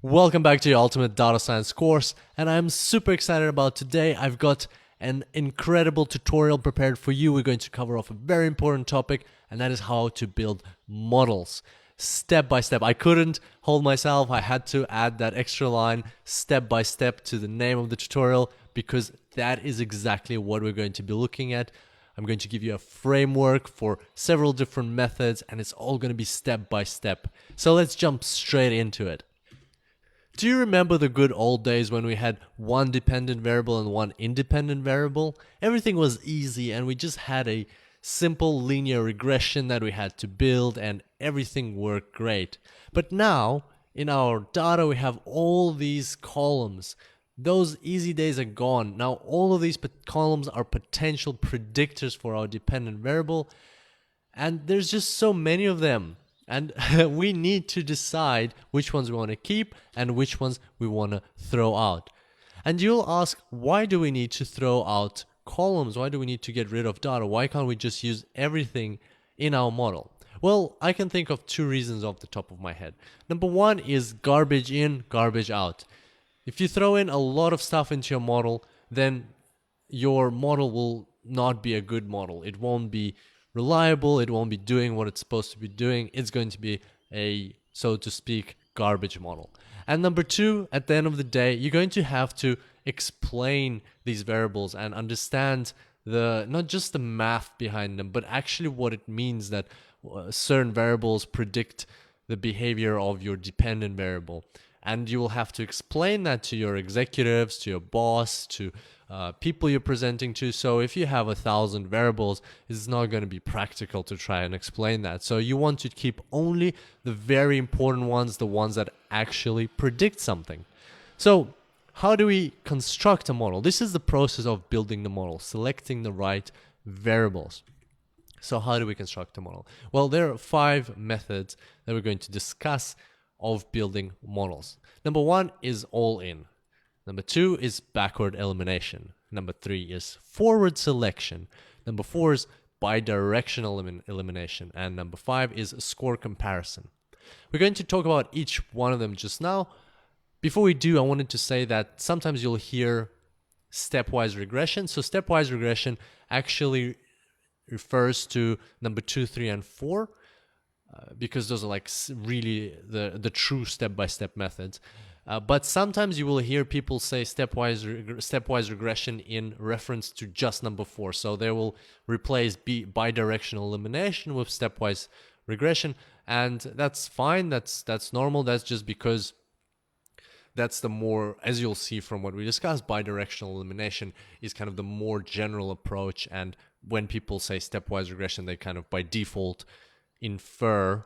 Welcome back to your Ultimate Data Science course, and I'm super excited about today. I've got an incredible tutorial prepared for you. We're going to cover off a very important topic, and that is how to build models. Step by step. I couldn't hold myself. I had to add that extra line, step by step, to the name of the tutorial, because that is exactly what we're going to be looking at. I'm going to give you a framework for several different methods, and it's all going to be step by step. So let's jump straight into it. Do you remember the good old days when we had one dependent variable and one independent variable? Everything was easy and we just had a simple linear regression that we had to build and everything worked great. But now, in our data, we have all these columns. Those easy days are gone. Now all of these columns are potential predictors for our dependent variable, and there's just so many of them. And we need to decide which ones we want to keep and which ones we want to throw out. And you'll ask, why do we need to throw out columns? Why do we need to get rid of data? Why can't we just use everything in our model? Well, I can think of two reasons off the top of my head. Number one is garbage in, garbage out. If you throw in a lot of stuff into your model, then your model will not be a good model. It won't be reliable, it won't be doing what it's supposed to be doing. It's going to be a, so to speak, garbage model. And number two, at the end of the day, you're going to have to explain these variables and understand not just the math behind them, but actually what it means that certain variables predict the behavior of your dependent variable. And you will have to explain that to your executives, to your boss, to people you're presenting to. So if you have 1,000 variables, it's not going to be practical to try and explain that. So you want to keep only the very important ones, the ones that actually predict something. So how do we construct a model? This is the process of building the model, selecting the right variables. So how do we construct a model? Well, there are 5 methods that we're going to discuss of building models. Number 1 is all in. Number 2 is backward elimination. Number 3 is forward selection. Number 4 is bidirectional elimination. And number 5 is score comparison. We're going to talk about each one of them just now. Before we do, I wanted to say that sometimes you'll hear stepwise regression. So stepwise regression actually refers to number 2, 3, and 4. Because those are like really the true step-by-step methods. But sometimes you will hear people say stepwise regression in reference to just number 4. So they will replace bidirectional elimination with stepwise regression, and that's fine. That's normal. That's just because that's the more, as you'll see from what we discussed, bidirectional elimination is kind of the more general approach. And when people say stepwise regression, they kind of by default imply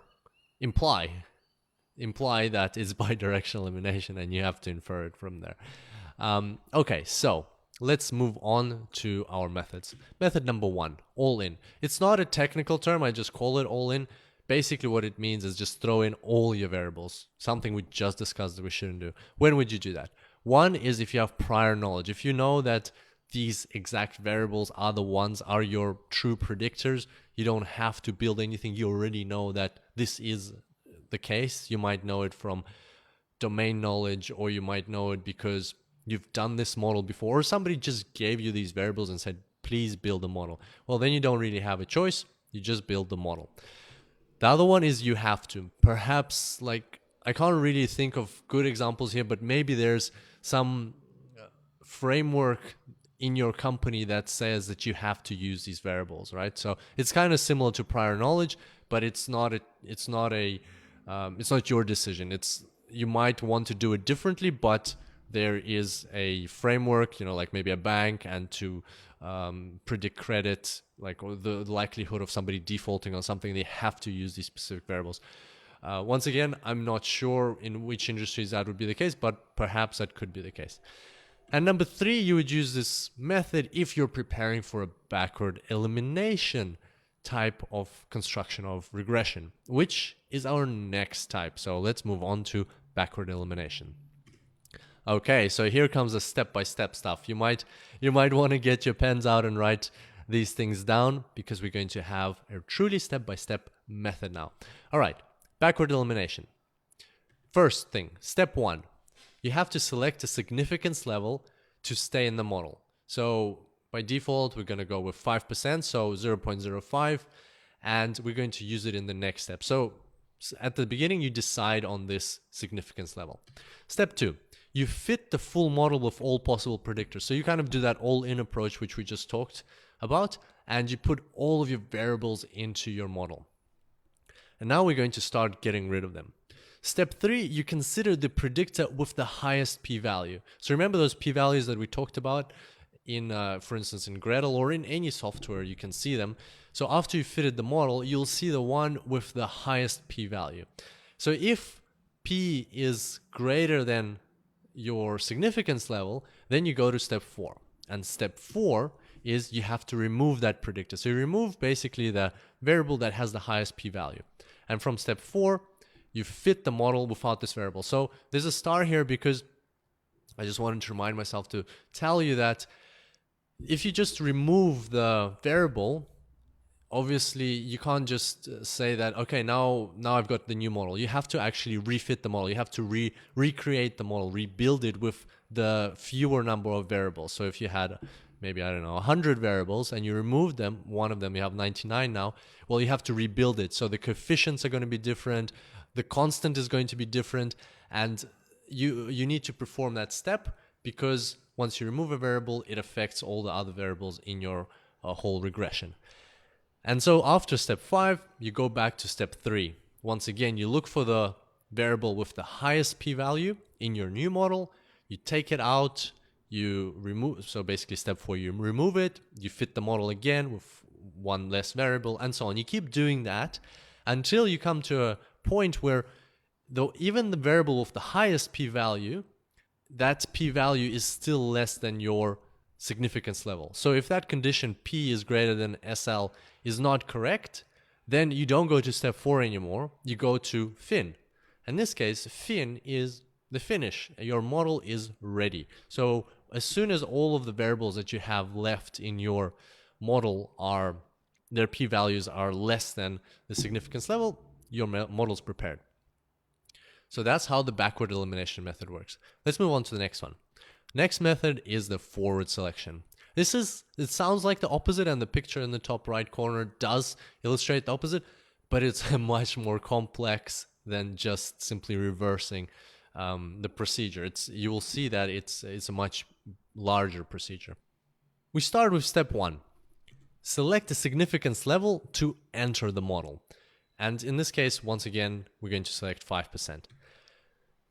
that it's bidirectional elimination, and you have to infer it from there. Okay, so let's move on to our methods. Method number 1, all in. It's not a technical term, I just call it all in. Basically what it means is just throw in all your variables, something we just discussed that we shouldn't do. When would you do that? One is if you have prior knowledge. If you know that these exact variables are your true predictors, you don't have to build anything. You already know that this is the case. You might know it from domain knowledge, or you might know it because you've done this model before, or somebody just gave you these variables and said, please build a model. Well, then you don't really have a choice. You just build the model. The other one is you have to. Perhaps, like, I can't really think of good examples here, but maybe there's some framework in your company that says that you have to use these variables, right? So it's kind of similar to prior knowledge, but it's not your decision. You might want to do it differently, but there is a framework, like maybe a bank, and to predict credit, like the likelihood of somebody defaulting on something, they have to use these specific variables. Once again, I'm not sure in which industries that would be the case, but perhaps that could be the case. And number 3, you would use this method if you're preparing for a backward elimination type of construction of regression, which is our next type. So let's move on to backward elimination. Okay, so here comes the step-by-step stuff. You might want to get your pens out and write these things down, because we're going to have a truly step-by-step method now. All right, backward elimination. first thing, step one, you have to select a significance level to stay in the model. So by default, we're going to go with 5%, so 0.05, and we're going to use it in the next step. So at the beginning, you decide on this significance level. Step two, you fit the full model with all possible predictors. So you kind of do that all-in approach, which we just talked about, and you put all of your variables into your model. And now we're going to start getting rid of them. Step three, you consider the predictor with the highest p-value. So remember those p-values that we talked about in, for instance, in Gradle or in any software, you can see them. So after you fitted the model, you'll see the one with the highest p-value. So if p is greater than your significance level, then you go to step four. And step four is you have to remove that predictor. So you remove basically the variable that has the highest p-value. And from step four, you fit the model without this variable. So there's a star here because I just wanted to remind myself to tell you that if you just remove the variable, obviously you can't just say that, okay, now I've got the new model. You have to actually refit the model. You have to recreate the model, rebuild it with the fewer number of variables. So if you had maybe, I don't know, 100 variables and you removed them, one of them, you have 99 now, well, you have to rebuild it. So the coefficients are going to be different, the constant is going to be different, and you need to perform that step because once you remove a variable, it affects all the other variables in your whole regression. And so after step 5, you go back to step 3. Once again, you look for the variable with the highest p-value in your new model, you take it out, you remove, so basically step 4, you remove it, you fit the model again with one less variable, and so on. You keep doing that until you come to a point where even the variable with the highest p-value, that p-value is still less than your significance level. So if that condition p is greater than SL is not correct, then you don't go to step 4 anymore, you go to fin. In this case, fin is the finish. Your model is ready. So as soon as all of the variables that you have left in your model their p-values are less than the significance level, your model's prepared. So that's how the backward elimination method works. Let's move on to the next one. Next method is the forward selection. It sounds like the opposite, and the picture in the top right corner does illustrate the opposite, but it's much more complex than just simply reversing the procedure. You will see that it's a much larger procedure. We start with step 1. Select a significance level to enter the model. And in this case, once again, we're going to select 5%.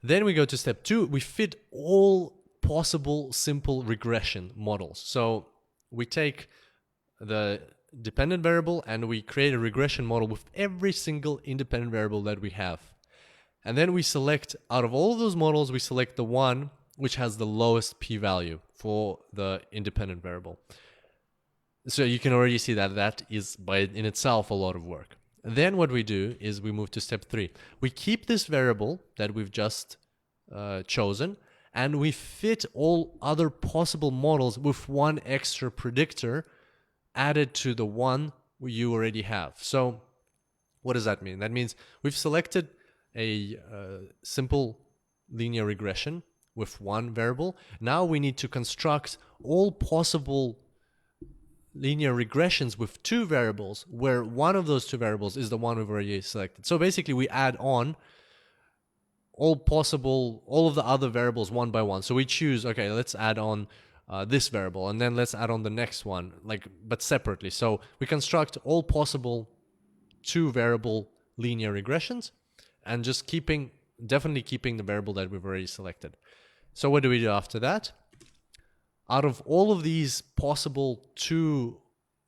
Then we go to step 2. We fit all possible simple regression models. So we take the dependent variable and we create a regression model with every single independent variable that we have. And then we select, out of all of those models, we select the one which has the lowest p-value for the independent variable. So you can already see that that is in itself a lot of work. Then what we do is we move to step 3. We keep this variable that we've just chosen, and we fit all other possible models with one extra predictor added to the one you already have. So what does that mean? That means we've selected a simple linear regression with one variable. Now we need to construct all possible linear regressions with 2 variables, where one of those 2 variables is the one we've already selected. So basically we add on all of the other variables one by one. So we choose, okay, let's add on this variable, and then let's add on the next one, but separately. So we construct all possible 2 variable linear regressions, and just definitely keeping the variable that we've already selected. So what do we do after that? Out of all of these possible 2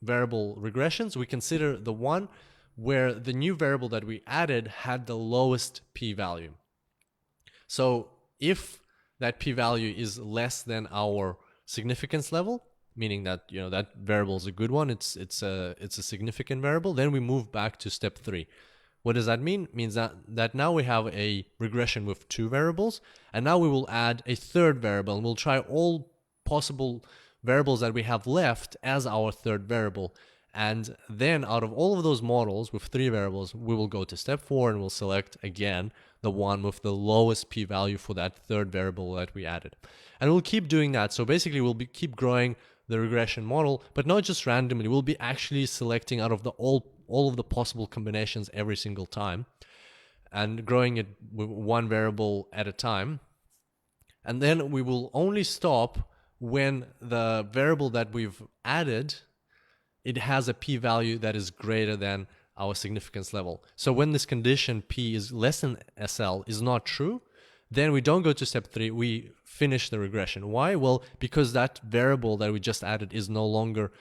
variable regressions, we consider the one where the new variable that we added had the lowest p-value. So if that p-value is less than our significance level, meaning that that variable is a good one, it's a significant variable, then we move back to step 3. What does that mean? It means that now we have a regression with 2 variables, and now we will add a 3rd variable, and we'll try all possible variables that we have left as our 3rd variable. And then out of all of those models with 3 variables, we will go to step 4 and we'll select again the one with the lowest p-value for that third variable that we added. And we'll keep doing that. So basically we'll keep growing the regression model, but not just randomly. We'll be actually selecting out of the all of the possible combinations every single time and growing it with one variable at a time. And then we will only stop when the variable that we've added, it has a p-value that is greater than our significance level. So when this condition p is less than SL is not true, then we don't go to step 3, we finish the regression. Why? Well, because that variable that we just added is no longer,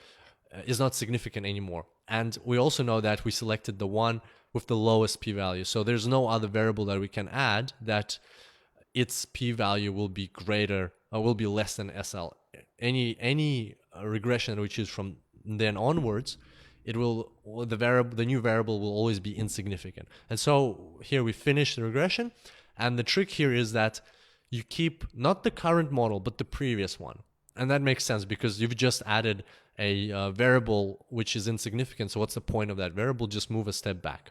is not significant anymore. And we also know that we selected the one with the lowest p-value. So there's no other variable that we can add that its p-value will be greater, or will be less than SL. Any regression that we choose from then onwards, it will, the new variable will always be insignificant. And so here we finish the regression. And the trick here is that you keep not the current model, but the previous one. And that makes sense because you've just added a variable which is insignificant. So what's the point of that variable? Just move a step back.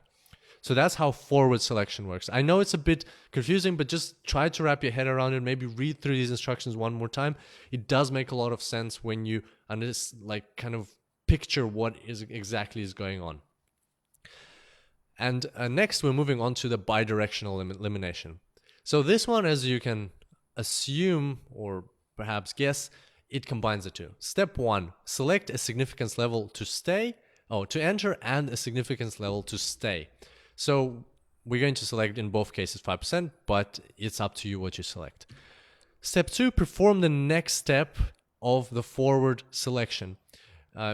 So that's how forward selection works. I know it's a bit confusing, but just try to wrap your head around it. Maybe read through these instructions one more time. It does make a lot of sense when you kind of picture what is exactly is going on. And next, we're moving on to the bidirectional elimination. So this one, as you can assume or perhaps guess, it combines the two. Step 1, select a significance level to enter and a significance level to stay. So we're going to select in both cases 5%, but it's up to you what you select. Step 2, perform the next step of the forward selection,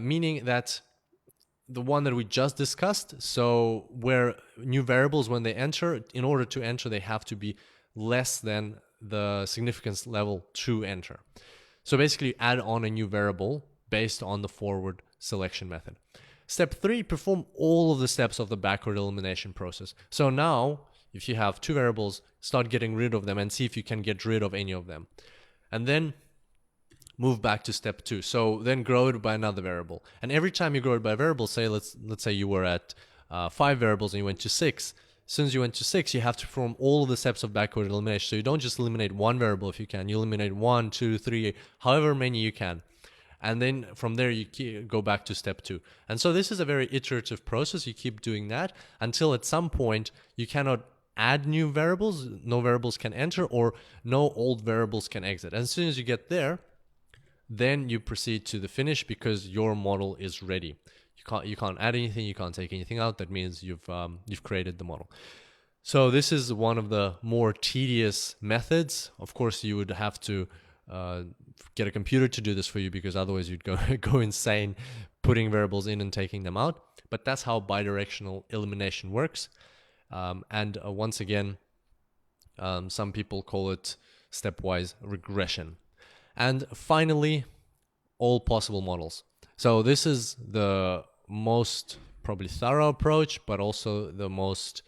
meaning that the one that we just discussed, so where new variables, when they enter, in order to enter, they have to be less than the significance level to enter. So basically add on a new variable based on the forward selection method. Step 3, perform all of the steps of the backward elimination process. So now, if you have two variables, start getting rid of them and see if you can get rid of any of them. And then move back to step 2. So then grow it by another variable. And every time you grow it by a variable, say let's say you were at 5 variables and you went to 6. As soon as you went to 6, you have to perform all of the steps of backward elimination. So you don't just eliminate one variable if you can. You eliminate 1, 2, 3, however many you can. And then from there, you go back to step 2. And so this is a very iterative process. You keep doing that until at some point you cannot add new variables, no variables can enter, or no old variables can exit. And as soon as you get there, then you proceed to the finish because your model is ready. You can't add anything, you can't take anything out. That means you've created the model. So this is one of the more tedious methods. Of course, you would have to get a computer to do this for you because otherwise you'd go insane putting variables in and taking them out. But that's how bidirectional elimination works. Once again, some people call it stepwise regression. And finally, all possible models. So this is the most probably thorough approach, but also the most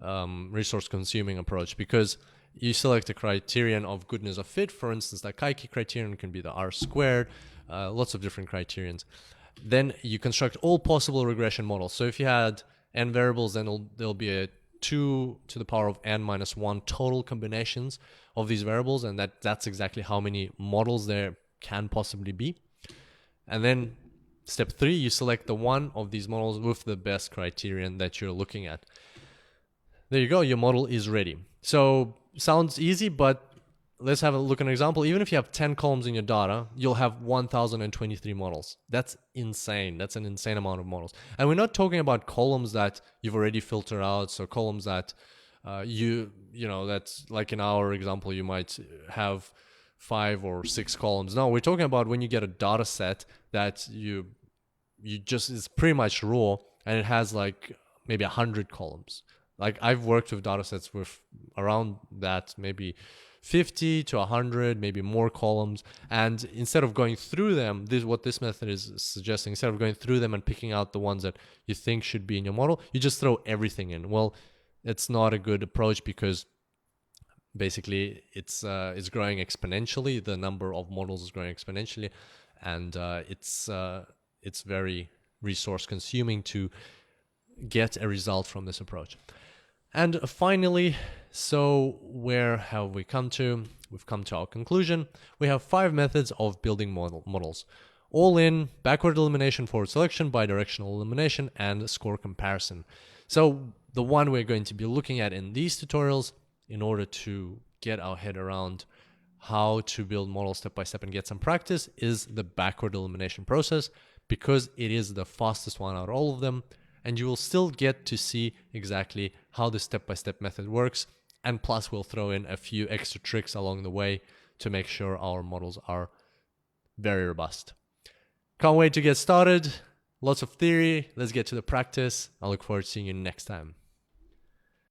resource consuming approach, because you select a criterion of goodness of fit. For instance, the Kaiki criterion can be the R squared, lots of different criterions. Then you construct all possible regression models. So if you had n variables, then there'll be a 2 to the power of n minus 1 total combinations of these variables, and that's exactly how many models there can possibly be. And then step 3, you select the one of these models with the best criterion that you're looking at. There you go, your model is ready. So sounds easy, but let's have a look at an example. Even if you have 10 columns in your data, you'll have 1023 models. That's insane. That's an insane amount of models. And we're not talking about columns that you've already filtered out, so columns that you know, that's like in our example, you might have 5 or 6 columns. No, we're talking about when you get a data set that you just, is pretty much raw, and it has like maybe 100 columns. Like I've worked with data sets with around that, maybe 50 to 100, maybe more columns. And instead of going through them, what this method is suggesting, instead of going through them and picking out the ones that you think should be in your model, you just throw everything in. Well, it's not a good approach because basically it's growing exponentially. The number of models is growing exponentially, and it's very resource consuming to get a result from this approach. And finally, so where have we come to? We've come to our conclusion. We have 5 methods of building models. All in backward elimination, forward selection, bidirectional elimination, and score comparison. So the one we're going to be looking at in these tutorials in order to get our head around how to build models step by step and get some practice is the backward elimination process, because it is the fastest one out of all of them, and you will still get to see exactly how the step-by-step method works, and plus we'll throw in a few extra tricks along the way to make sure our models are very robust. Can't wait to get started. Lots of theory. Let's get to the practice. I look forward to seeing you next time.